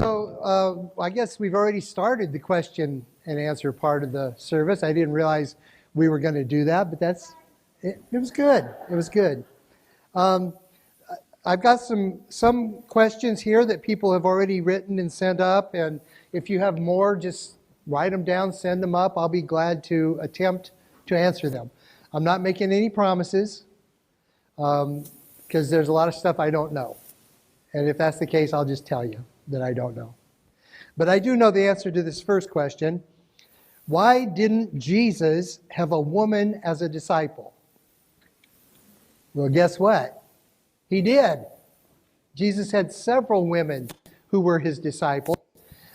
I guess we've already started the question and answer part of the service. I didn't realize we were going to do that, but it was good. It was good. I've got some questions here that people have already written and sent up, and if you have more, just write them down, send them up. I'll be glad to attempt to answer them. I'm not making any promises because there's a lot of stuff I don't know. And if that's the case, I'll just tell you that I don't know. But I do know the answer to this first question. Why didn't Jesus have a woman as a disciple? Well, guess what? He did. Jesus had several women who were his disciples.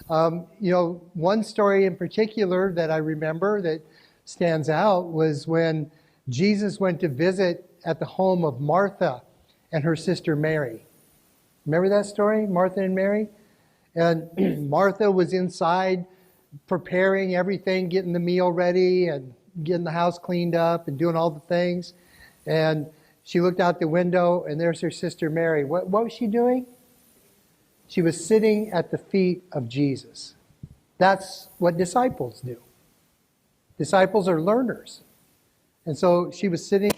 One story in particular that I remember that stands out was when Jesus went to visit at the home of Martha and her sister Mary. Remember that story, Martha and Mary? And Martha was inside preparing everything, getting the meal ready and getting the house cleaned up and doing all the things. And she looked out the window and there's her sister Mary. What was she doing? She was sitting at the feet of Jesus. That's what disciples do. Disciples are learners. And so she was sitting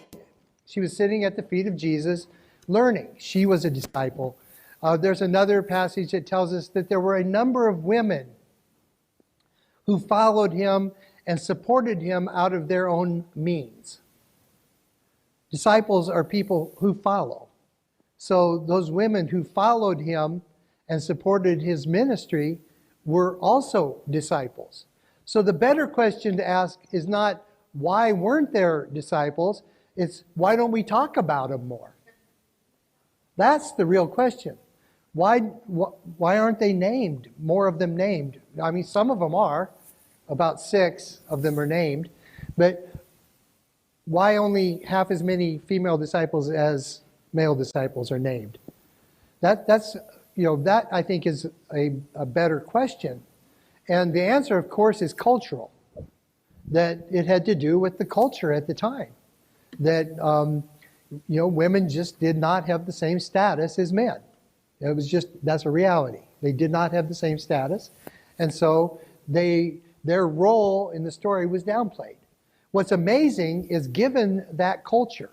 at the feet of Jesus learning. She was a disciple. There's another passage that tells us that there were a number of women who followed him and supported him out of their own means. Disciples are people who follow. So those women who followed him and supported his ministry were also disciples. So the better question to ask is not why weren't there disciples? It's why don't we talk about them more? That's the real question. Why aren't they named? More of them named. I mean, some of them are. About 6 of them are named. But why only half as many female disciples as male disciples are named? That I think is a better question. And the answer, of course, is cultural. That it had to do with the culture at the time. That women just did not have the same status as men. It was that's a reality. They did not have the same status. And so their role in the story was downplayed. What's amazing is given that culture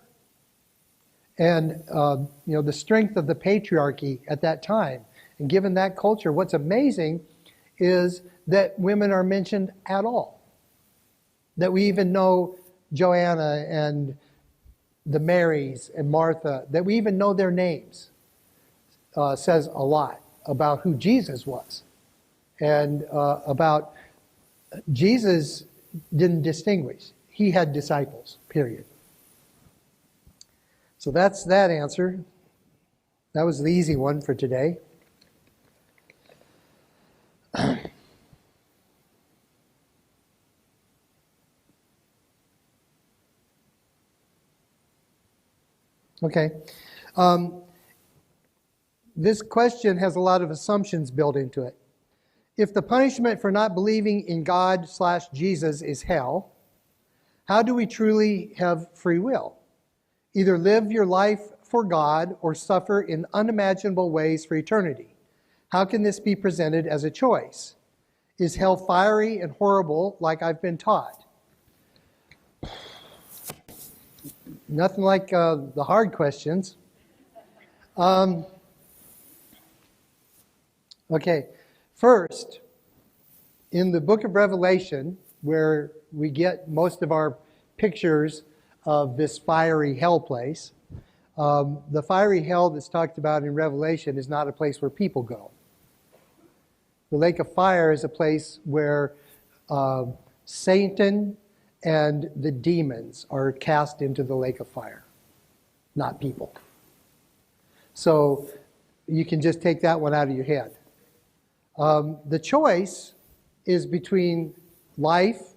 and the strength of the patriarchy at that time, and given that culture, what's amazing is that women are mentioned at all. That we even know Joanna and the Marys and Martha, that we even know their names, says a lot about who Jesus was. And about Jesus didn't distinguish. He had disciples, period. So that's that answer. That was the easy one for today. Okay. This question has a lot of assumptions built into it. If the punishment for not believing in God/Jesus is hell, how do we truly have free will? Either live your life for God or suffer in unimaginable ways for eternity. How can this be presented as a choice? Is hell fiery and horrible like I've been taught? Nothing like the hard questions. Okay, first, in the book of Revelation, where we get most of our pictures of this fiery hell place, the fiery hell that's talked about in Revelation is not a place where people go. The lake of fire is a place where Satan and the demons are cast into the lake of fire, not people. So you can just take that one out of your head. The choice is between life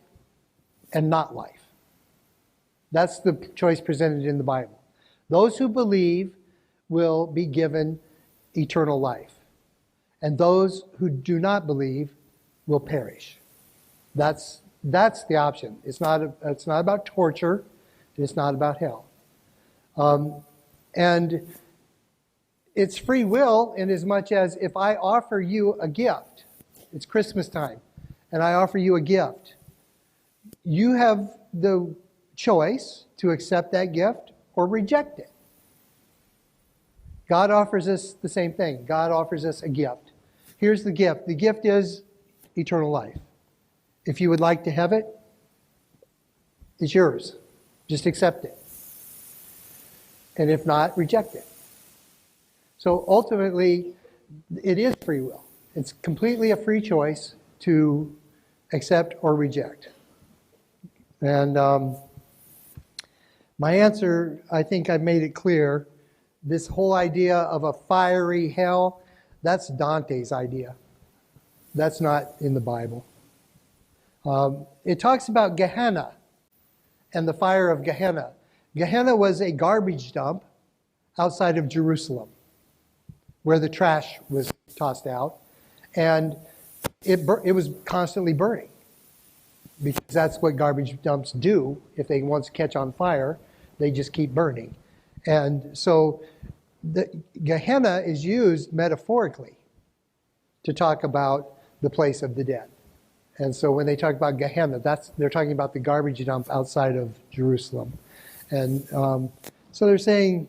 and not life. That's the choice presented in the Bible. Those who believe will be given eternal life, and those who do not believe will perish. That's the option. It's not about torture. It's not about hell. And it's free will in as much as if I offer you a gift, it's Christmas time, and I offer you a gift, you have the choice to accept that gift or reject it. God offers us the same thing. God offers us a gift. Here's the gift. The gift is eternal life. If you would like to have it, it's yours. Just accept it. And if not, reject it. So ultimately, it is free will. It's completely a free choice to accept or reject. And my answer, I think I've made it clear. This whole idea of a fiery hell, that's Dante's idea. That's not in the Bible. It talks about Gehenna and the fire of Gehenna. Gehenna was a garbage dump outside of Jerusalem where the trash was tossed out. And it was constantly burning because that's what garbage dumps do. If they once catch on fire, they just keep burning. And so the Gehenna is used metaphorically to talk about the place of the dead. And so when they talk about Gehenna, they're talking about the garbage dump outside of Jerusalem. And so they're saying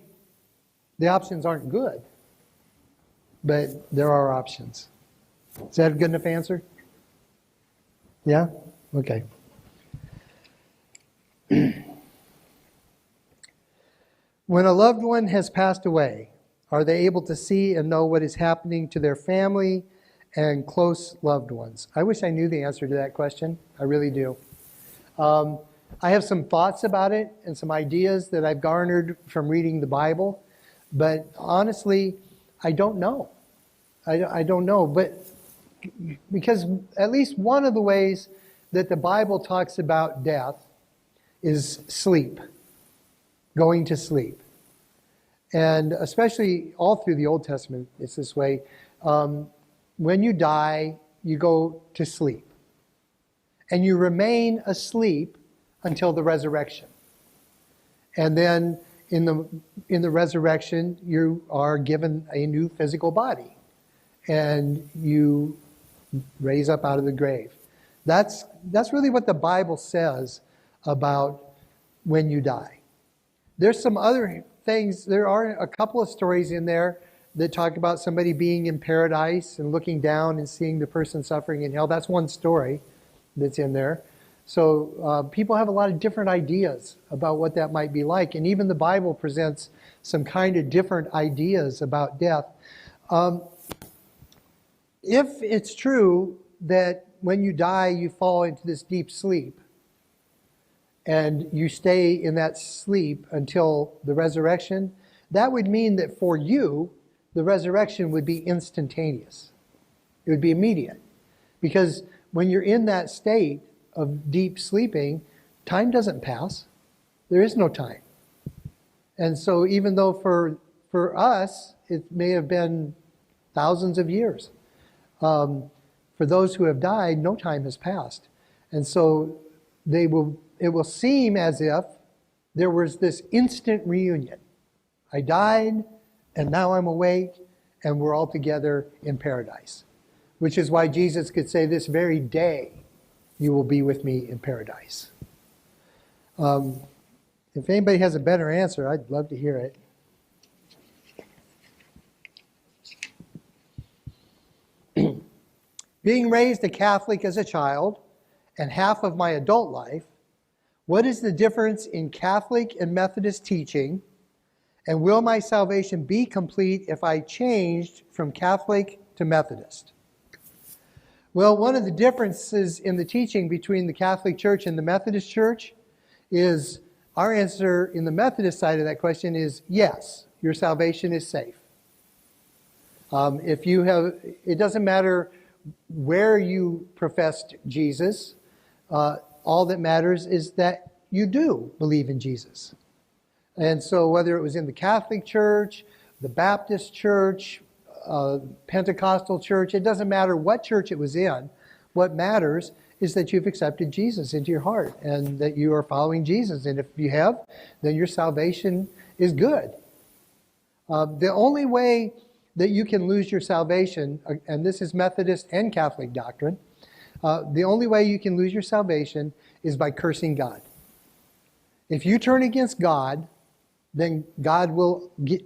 the options aren't good, but there are options. Is that a good enough answer? Yeah? Okay. When a loved one has passed away, are they able to see and know what is happening to their family and close loved ones? I wish I knew the answer to that question. I really do. I have some thoughts about it and some ideas that I've garnered from reading the Bible, but honestly, I don't know. I don't know, but because at least one of the ways that the Bible talks about death is sleep, going to sleep. And especially all through the Old Testament, it's this way. When you die, you go to sleep. And you remain asleep until the resurrection. And then in the resurrection, you are given a new physical body. And you raise up out of the grave. That's really what the Bible says about when you die. There's some other things. There are a couple of stories in there that talk about somebody being in paradise and looking down and seeing the person suffering in hell. That's one story that's in there. So people have a lot of different ideas about what that might be like. And even the Bible presents some kind of different ideas about death. If it's true that when you die, you fall into this deep sleep, and you stay in that sleep until the resurrection, that would mean that for you, the resurrection would be instantaneous. It would be immediate. Because when you're in that state of deep sleeping, time doesn't pass. There is no time. And so even though for us, it may have been thousands of years, for those who have died, no time has passed. And so it will seem as if there was this instant reunion. I died, and now I'm awake, and we're all together in paradise. Which is why Jesus could say, this very day, you will be with me in paradise. If anybody has a better answer, I'd love to hear it. Being raised a Catholic as a child, and half of my adult life, what is the difference in Catholic and Methodist teaching? And will my salvation be complete if I changed from Catholic to Methodist? Well, one of the differences in the teaching between the Catholic Church and the Methodist Church is our answer in the Methodist side of that question is yes, your salvation is safe. It doesn't matter where you professed Jesus. All that matters is that you do believe in Jesus. And so whether it was in the Catholic Church, the Baptist Church, Pentecostal Church, it doesn't matter what church it was in. What matters is that you've accepted Jesus into your heart and that you are following Jesus. And if you have, then your salvation is good. The only way that you can lose your salvation, and this is Methodist and Catholic doctrine, the only way you can lose your salvation is by cursing God. If you turn against God, then God will get,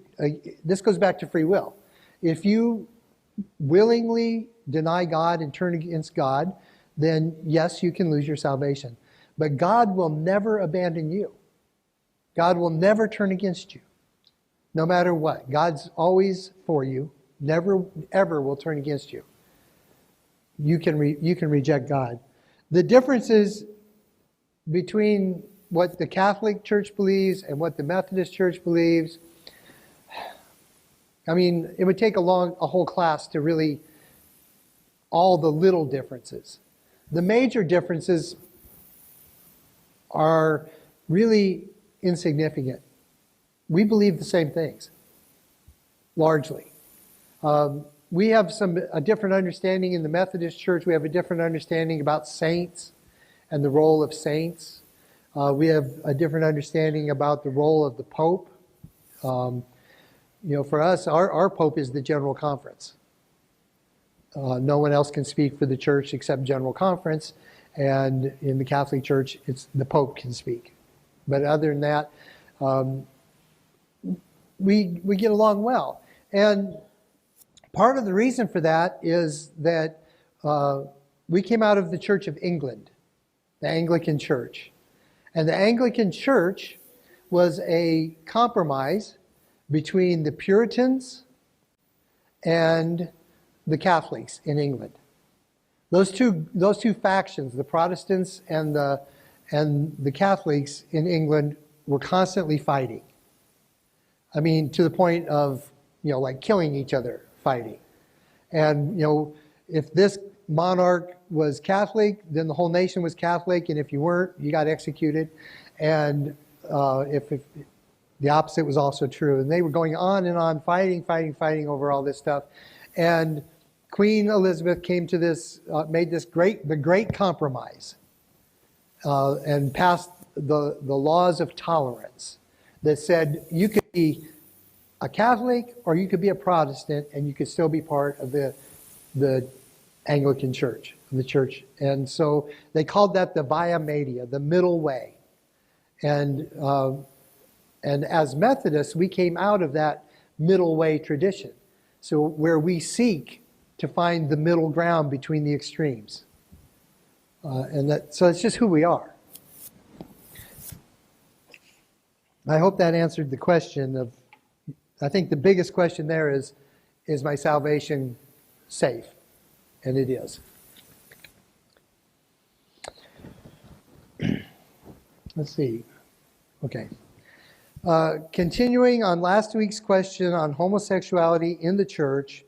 this goes back to free will. If you willingly deny God and turn against God, then yes, you can lose your salvation. But God will never abandon you. God will never turn against you, no matter what. God's always for you, never ever will turn against you. You can reject God. The differences between what the Catholic Church believes and what the Methodist Church believes, I mean, it would take a whole class to really, all the little differences. The major differences are really insignificant. We believe the same things, largely. We have a different understanding in the Methodist Church. We have a different understanding about saints and the role of saints. We have a different understanding about the role of the Pope. For us, our Pope is the General Conference. No one else can speak for the church except General Conference, and in the Catholic Church, it's the Pope can speak. But other than that, we get along well. And part of the reason for that is that we came out of the Church of England, the Anglican Church. And the Anglican Church was a compromise between the Puritans and the Catholics in England. Those two factions, the Protestants and the Catholics in England, were constantly fighting. I mean, to the point of, like killing each other, fighting. And, if this monarch was Catholic, then the whole nation was Catholic, and if you weren't, you got executed. And if the opposite was also true. And they were going on and on, fighting over all this stuff. And Queen Elizabeth came to this, made the great compromise, and passed the laws of tolerance that said you could be a Catholic or you could be a Protestant and you could still be part of the Anglican Church, the church. And so they called that the Via Media, the middle way. And as Methodists, we came out of that middle way tradition. So where we seek to find the middle ground between the extremes. So it's just who we are. I hope that answered the question I think the biggest question there is my salvation safe? And it is. Let's see. Okay. Continuing on last week's question on homosexuality in the church,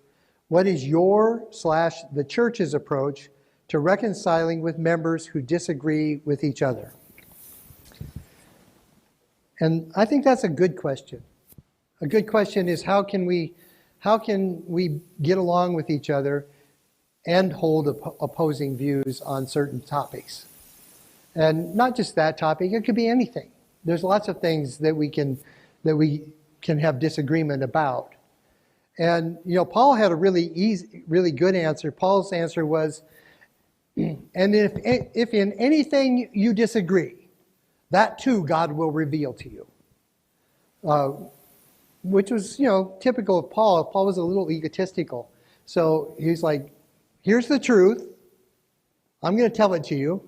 what is the church's approach to reconciling with members who disagree with each other? And I think that's a good question. A good question is how can we get along with each other and hold opposing views on certain topics? And not just that topic, it could be anything. There's lots of things that we can have disagreement about. And Paul had a really good answer. Paul's answer was, and if in anything you disagree, that too God will reveal to you. Which was, typical of Paul. Paul was a little egotistical. So he's like, here's the truth. I'm going to tell it to you.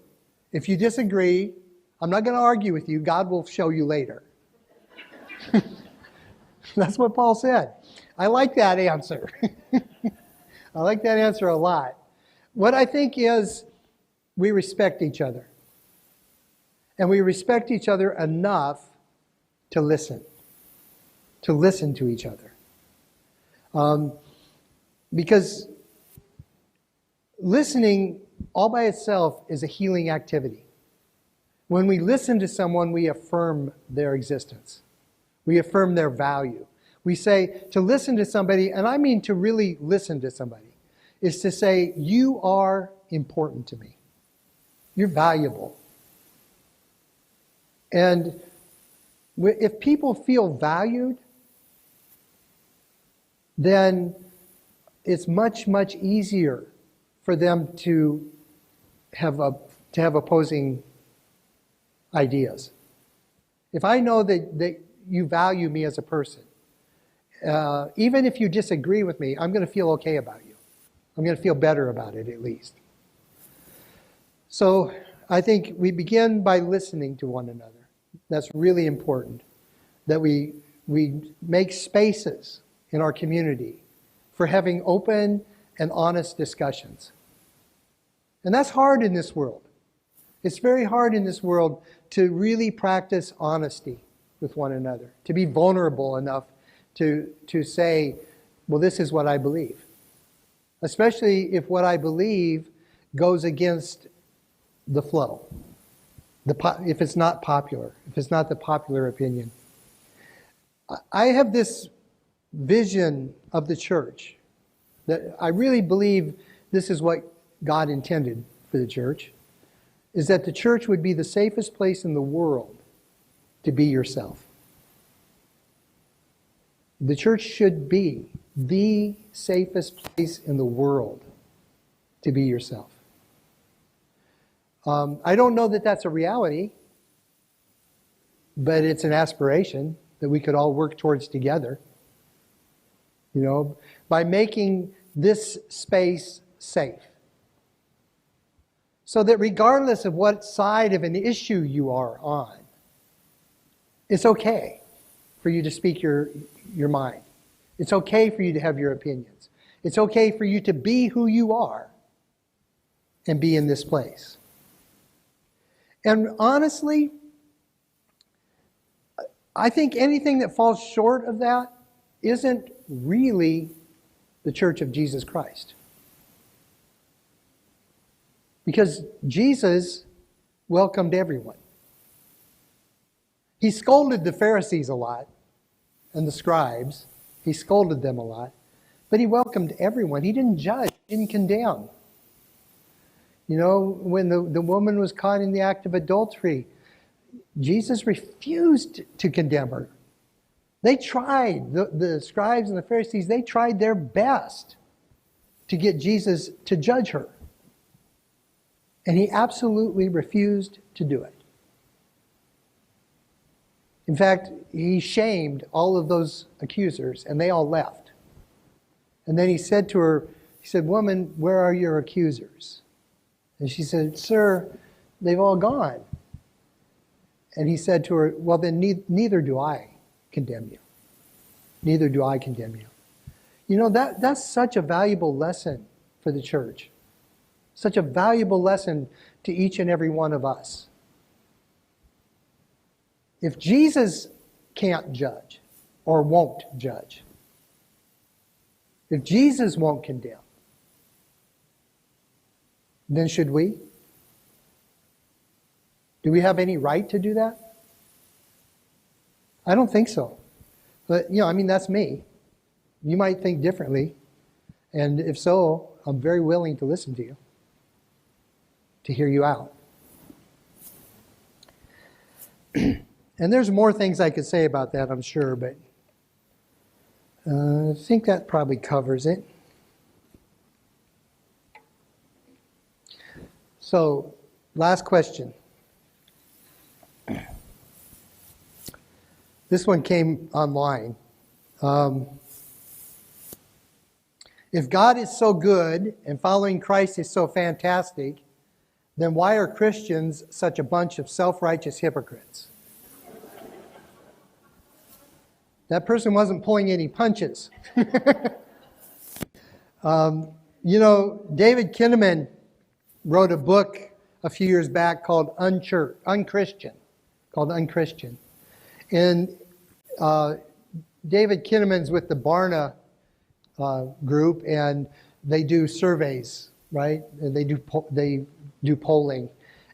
If you disagree, I'm not going to argue with you. God will show you later. That's what Paul said. I like that answer. I like that answer a lot. What I think is we respect each other. And we respect each other enough to listen to each other. Because listening all by itself is a healing activity. When we listen to someone, we affirm their existence. We affirm their value. We say to listen to somebody, and I mean to really listen to somebody, is to say, you are important to me. You're valuable. And if people feel valued, then it's much, much easier for them to have opposing ideas. If I know that you value me as a person, even if you disagree with me, I'm going to feel okay about you. I'm going to feel better about it at least. So I think we begin by listening to one another. That's really important, that we make spaces in our community for having open and honest discussions. And that's hard in this world. It's very hard in this world to really practice honesty with one another, to be vulnerable enough to say, well, this is what I believe. Especially if what I believe goes against the flow, if it's not popular, if it's not the popular opinion. I have this vision of the church that I really believe this is what God intended for the church, is that the church would be the safest place in the world to be yourself. The church should be the safest place in the world to be yourself. I don't know that that's a reality, but it's an aspiration that we could all work towards together. You know, by making this space safe. So that regardless of what side of an issue you are on, it's okay for you to speak your mind. It's okay for you to have your opinions. It's okay for you to be who you are and be in this place. And honestly, I think anything that falls short of that isn't really the Church of Jesus Christ. Because Jesus welcomed everyone. He scolded the Pharisees a lot and the scribes. He scolded them a lot. But he welcomed everyone. He didn't judge, he didn't condemn. You know, when the woman was caught in the act of adultery, Jesus refused to condemn her. They tried, the scribes and the Pharisees, they tried their best to get Jesus to judge her. And he absolutely refused to do it. In fact, he shamed all of those accusers, and they all left. And then he said to her, he said, "Woman, where are your accusers?" And she said, "Sir, they've all gone." And he said to her, "Well, then neither do I condemn you. Neither do I condemn you." You know, that's such a valuable lesson for the church. Such a valuable lesson to each and every one of us. If Jesus can't judge or won't judge, if Jesus won't condemn, then should we? Do we have any right to do that? I don't think so. But, you know, I mean, that's me. You might think differently. And if so, I'm very willing to listen to you, to hear you out. And there's more things I could say about that, I'm sure, but I think that probably covers it. So, last question. This one came online. If God is so good and following Christ is so fantastic, then why are Christians such a bunch of self-righteous hypocrites? That person wasn't pulling any punches. You know, David Kinnaman wrote a book a few years back called Unchristian. And David Kinnaman's with the Barna group, and they do surveys, right? And they do polling.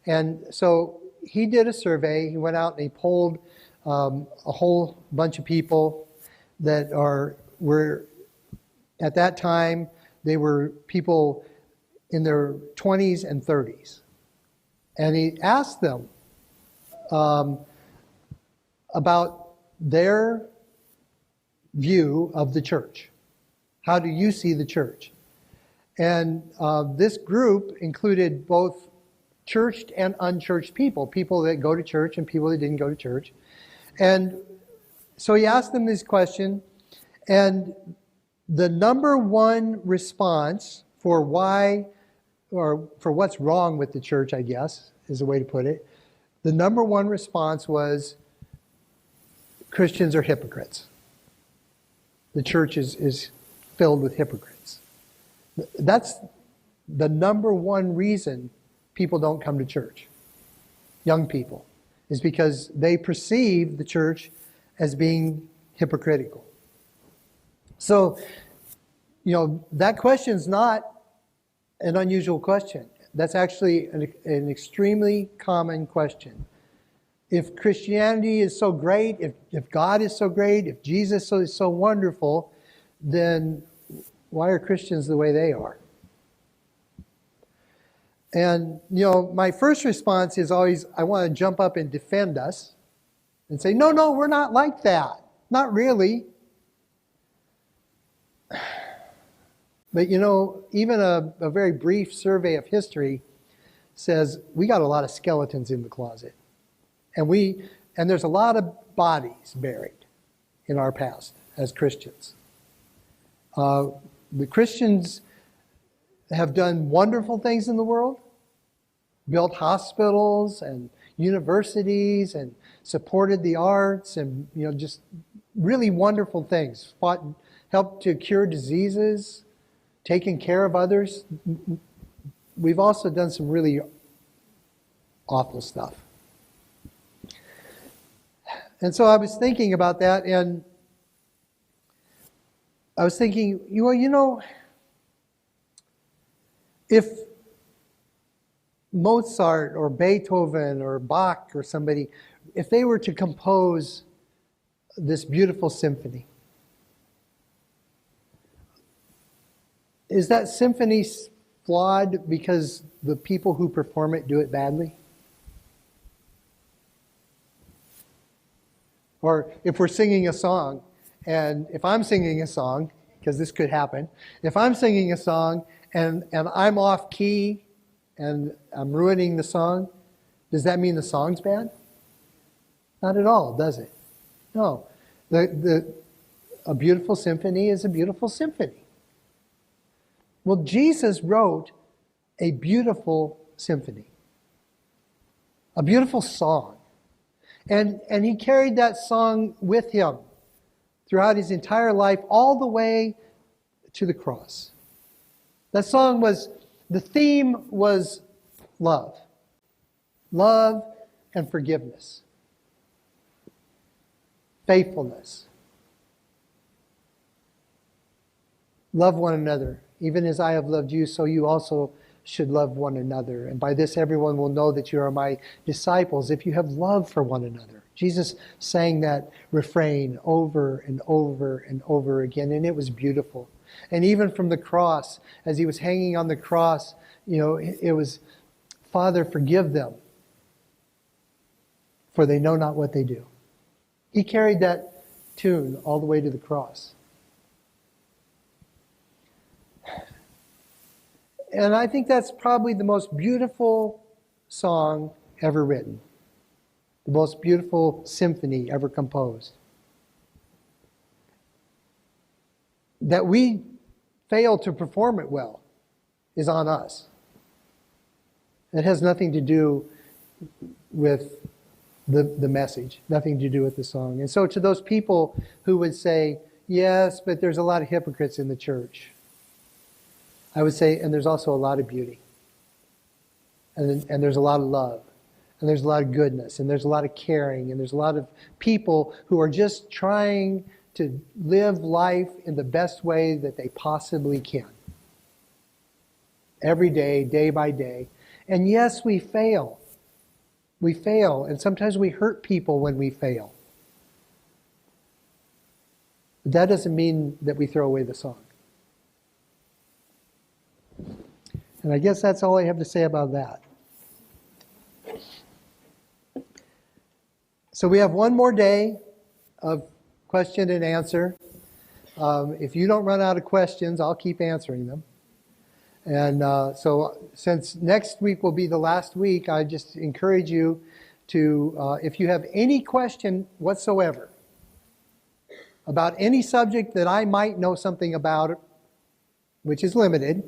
And so he did a survey. He went out and he polled a whole bunch of people that were at that time, they were people in their 20s and 30s. And he asked them about their view of the church. How do you see the church? And this group included both churched and unchurched people, people that go to church and people that didn't go to church. And so he asked them this question, and the number one response for why, or for what's wrong with the church, I guess, is a way to put it. The number one response was, Christians are hypocrites. The church is filled with hypocrites. That's the number one reason people don't come to church. Young people. Is because they perceive the church as being hypocritical. So, that question's not an unusual question. That's actually an extremely common question. If Christianity is so great, if God is so great, if Jesus is so wonderful, then why are Christians the way they are? And, my first response is always, I want to jump up and defend us and say, no, we're not like that. Not really. But, even a very brief survey of history says we got a lot of skeletons in the closet. And there's a lot of bodies buried in our past as Christians. The Christians have done wonderful things in the world, built hospitals and universities and supported the arts and, just really wonderful things. Helped to cure diseases, taken care of others. We've also done some really awful stuff. And so I was thinking about that, and I was thinking, if Mozart or Beethoven or Bach or somebody, if they were to compose this beautiful symphony, is that symphony flawed because the people who perform it do it badly? Or if we're singing a song, and if I'm singing a song, because this could happen, if I'm singing a song and I'm off key and I'm ruining the song, does that mean the song's bad? Not at all, does it? No. A beautiful symphony is a beautiful symphony. Well, Jesus wrote a beautiful symphony, a beautiful song. And he carried that song with him throughout his entire life, all the way to the cross. That song the theme was love. Love and forgiveness. Faithfulness. Love one another. Even as I have loved you, so you also should love one another. And by this everyone will know that you are my disciples, if you have love for one another. Jesus sang that refrain over and over and over again, and it was beautiful. And even from the cross, as he was hanging on the cross, it was, Father, forgive them, for they know not what they do. He carried that tune all the way to the cross. And I think that's probably the most beautiful song ever written. The most beautiful symphony ever composed. That we fail to perform it well is on us. It has nothing to do with the message, nothing to do with the song. And so to those people who would say, yes, but there's a lot of hypocrites in the church, I would say, and there's also a lot of beauty. And there's a lot of love. And there's a lot of goodness. And there's a lot of caring. And there's a lot of people who are just trying to live life in the best way that they possibly can. Every day, day by day. And yes, we fail. We fail. And sometimes we hurt people when we fail. But that doesn't mean that we throw away the song. And I guess that's all I have to say about that. So we have one more day of question and answer. If you don't run out of questions, I'll keep answering them. And so since next week will be the last week, I just encourage you to, if you have any question whatsoever about any subject that I might know something about, which is limited,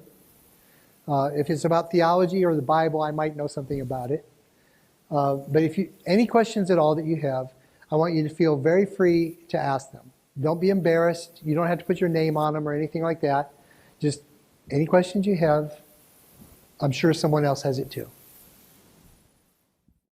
if it's about theology or the Bible, I might know something about it. But if you any questions at all that you have, I want you to feel very free to ask them. Don't be embarrassed. You don't have to put your name on them or anything like that. Just any questions you have, I'm sure someone else has it too.